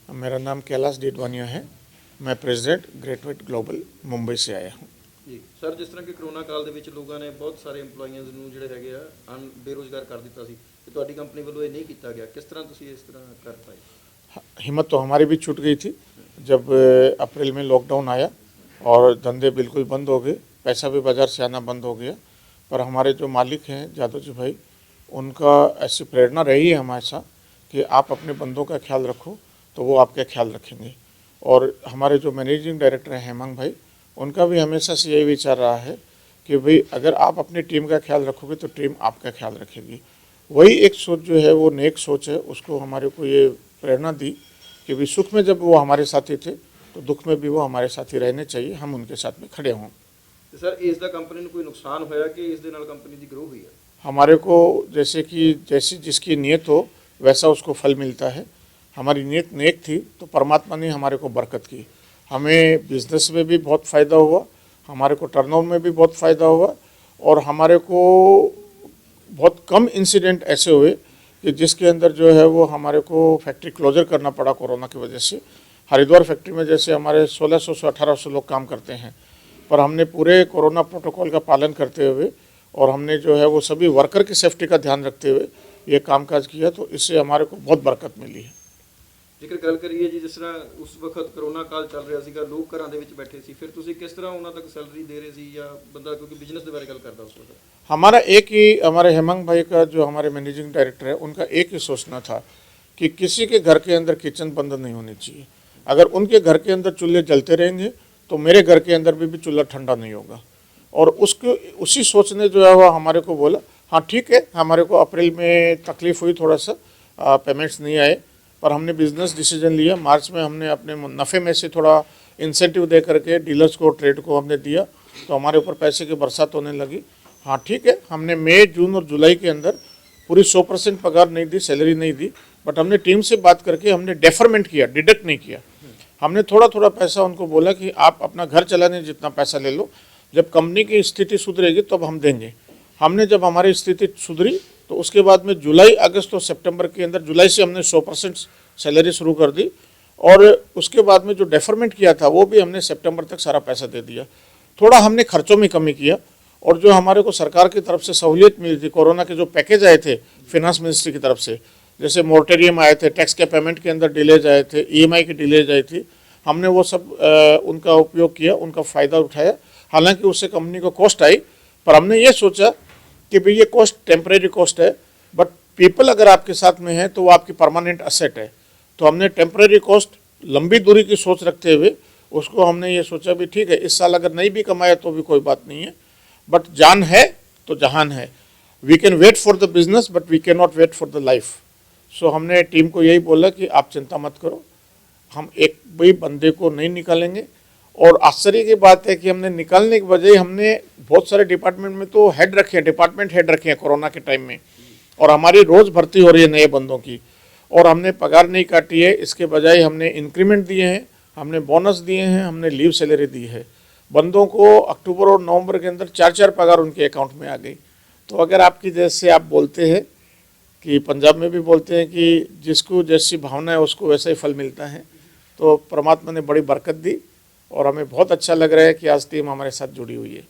मेरा नाम कैलाश डीडवानिया है। मैं president great wait global Mumbai से आया हूँ। ਜੀ ਸਰ, ਜਿਸ ਤਰ੍ਹਾਂ ਕਿ ਕਰੋਨਾ ਕਾਲ ਦੇ ਵਿੱਚ ਲੋਕਾਂ ਨੇ ਬਹੁਤ ਸਾਰੇ EMPLOYEES ਨੂੰ ਜਿਹੜੇ ਹੈਗੇ ਆ ਬੇਰੁਜ਼ਗਾਰ ਕਰ ਦਿੱਤਾ ਸੀ ਤੇ ਤੁਹਾਡੀ ਕੰਪਨੀ ਵੱਲੋਂ ਇਹ ਨਹੀਂ ਕੀਤਾ ਗਿਆ, ਕਿਸ ਤਰ੍ਹਾਂ ਤੁਸੀਂ ਇਸ ਤਰ੍ਹਾਂ ਕਰ ਪਾਏ? हिम्मत तो हमारी भी छूट गई थी जब अप्रैल में लॉकडाउन आया और धंधे बिल्कुल बंद हो गए, पैसा भी बाज़ार से आना बंद हो गया। पर हमारे जो मालिक हैं जादव जी भाई, उनका ऐसी प्रेरणा रही है हमेशा कि आप अपने बंदों का ख्याल रखो तो वो आपका ख्याल रखेंगे। और हमारे जो मैनेजिंग डायरेक्टर हैं हेमंत भाई, उनका भी हमेशा से यही विचार रहा है कि भाई अगर आप अपनी टीम का ख्याल रखोगे तो टीम आपका ख्याल रखेगी। वही एक सोच जो है वो नेक सोच है, उसको हमारे को ये प्रेरणा दी कि भाई सुख में जब वो हमारे साथी थे तो दुख में भी वो हमारे साथी रहने चाहिए, हम उनके साथ में खड़े हों। ਤੇ ਸਰ, ਇਸ ਦਾ ਕੰਪਨੀ ਨੂੰ ਕੋਈ ਨੁਕਸਾਨ ਹੋਇਆ कि ਇਸ ਦੇ ਨਾਲ ਕੰਪਨੀ ਦੀ ग्रो हुई है? हमारे को जैसी जिसकी नीयत हो वैसा उसको फल मिलता है। हमारी नीयत नेक थी तो परमात्मा ने हमारे को बरकत की। हमें बिजनेस में भी बहुत फ़ायदा हुआ, हमारे को टर्नओवर में भी बहुत फ़ायदा हुआ और हमारे को बहुत कम इंसिडेंट ऐसे हुए कि जिसके अंदर जो है वो हमारे को फैक्ट्री क्लोजर करना पड़ा कोरोना की वजह से। हरिद्वार फैक्ट्री में जैसे हमारे 1600 से 1800 लोग काम करते हैं, पर हमने पूरे कोरोना प्रोटोकॉल का पालन करते हुए और हमने जो है वो सभी वर्कर की सेफ्टी का ध्यान रखते हुए ये कामकाज किया, तो इससे हमारे को बहुत बरकत मिली है। ਜੇਕਰ ਗੱਲ ਕਰੀਏ ਜੀ, ਜਿਸ ਤਰ੍ਹਾਂ ਉਸ ਵਕਤ ਕਰੋਨਾ ਕਾਲ ਚੱਲ ਰਿਹਾ ਸੀਗਾ, ਲੋਕ ਘਰਾਂ ਦੇ ਵਿੱਚ ਬੈਠੇ ਸੀ, ਫਿਰ ਤੁਸੀਂ ਕਿਸ ਤਰ੍ਹਾਂ ਉਹਨਾਂ ਤੱਕ ਸੈਲਰੀ ਦੇ ਰਹੇ ਸੀ ਜਾਂ ਬੰਦਾ, क्योंकि बिजनेस के बारे में गल करता उस वक्त? हमारा एक ही, हमारे हेमंत भाई का जो हमारे मैनेजिंग डायरेक्टर है उनका एक ही सोचना था कि किसी के घर के अंदर किचन बंद नहीं होनी चाहिए। अगर उनके घर के अंदर चूल्हे जलते रहेंगे तो मेरे घर के अंदर भी चूल्हा ठंडा नहीं होगा। और उसी सोच ने जो है वो हमारे को बोला हाँ ठीक है, हमारे को अप्रैल में तकलीफ़ हुई, थोड़ा सा पेमेंट्स नहीं आए, पर हमने बिजनेस डिसीजन लिया। मार्च में हमने अपने नफ़े में से थोड़ा इंसेंटिव दे करके डीलर्स को, ट्रेड को हमने दिया, तो हमारे ऊपर पैसे की बरसात होने लगी। हाँ ठीक है, हमने मई, जून और जुलाई के अंदर पूरी 100% पगार नहीं दी, सैलरी नहीं दी, बट हमने टीम से बात करके हमने डेफरमेंट किया, डिडक्ट नहीं किया। हमने थोड़ा थोड़ा पैसा उनको बोला कि आप अपना घर चलाने जितना पैसा ले लो, जब कंपनी की स्थिति सुधरेगी तब हम देंगे। हमने जब हमारी स्थिति सुधरी तो उसके बाद में जुलाई, अगस्त और सितंबर के अंदर, जुलाई से हमने 100% सैलरी शुरू कर दी और उसके बाद में जो डेफरमेंट किया था वो भी हमने सितंबर तक सारा पैसा दे दिया। थोड़ा हमने खर्चों में कमी किया और जो हमारे को सरकार की तरफ से सहूलियत मिली थी, कोरोना के जो पैकेज आए थे फिनांस मिनिस्ट्री की तरफ से, जैसे मोरेटोरियम आए थे, टैक्स के पेमेंट के अंदर डिलेज आए थे, EMI की डिलेज आई थी, हमने वो सब उनका उपयोग किया, उनका फ़ायदा उठाया। हालांकि उससे कंपनी को कॉस्ट आई, पर हमने ये सोचा कि भाई ये कॉस्ट टेम्परेरी कॉस्ट है, बट पीपल अगर आपके साथ में है तो वो आपकी परमानेंट असेट है। तो हमने टेम्परेरी कॉस्ट, लंबी दूरी की सोच रखते हुए उसको हमने ये सोचा भी ठीक है, इस साल अगर नहीं भी कमाया तो भी कोई बात नहीं है, बट जान है तो जहान है। We can wait for the business but we can not wait for the life. So हमने टीम को यही बोला कि आप चिंता मत करो, हम एक भी बंदे को नहीं निकालेंगे। और आश्चर्य की बात है कि हमने निकालने के बजाय हमने बहुत सारे डिपार्टमेंट में तो हेड रखे हैं, डिपार्टमेंट हेड रखे हैं कोरोना के टाइम में, और हमारी रोज़ भर्ती हो रही है नए बंदों की, और हमने पगार नहीं काटी है। इसके बजाय हमने इंक्रीमेंट दिए हैं, हमने बोनस दिए हैं, हमने लीव सैलरी दी है। बंदों को अक्टूबर और नवंबर के अंदर 4-4 पगार उनके अकाउंट में आ गई। तो अगर आपकी जैसे आप बोलते हैं कि पंजाब में भी बोलते हैं कि जिसको जैसी भावना है उसको वैसा ही फल मिलता है, तो परमात्मा ने बड़ी बरकत दी और हमें बहुत अच्छा लग रहा है कि आज टीम हमारे साथ जुड़ी हुई है।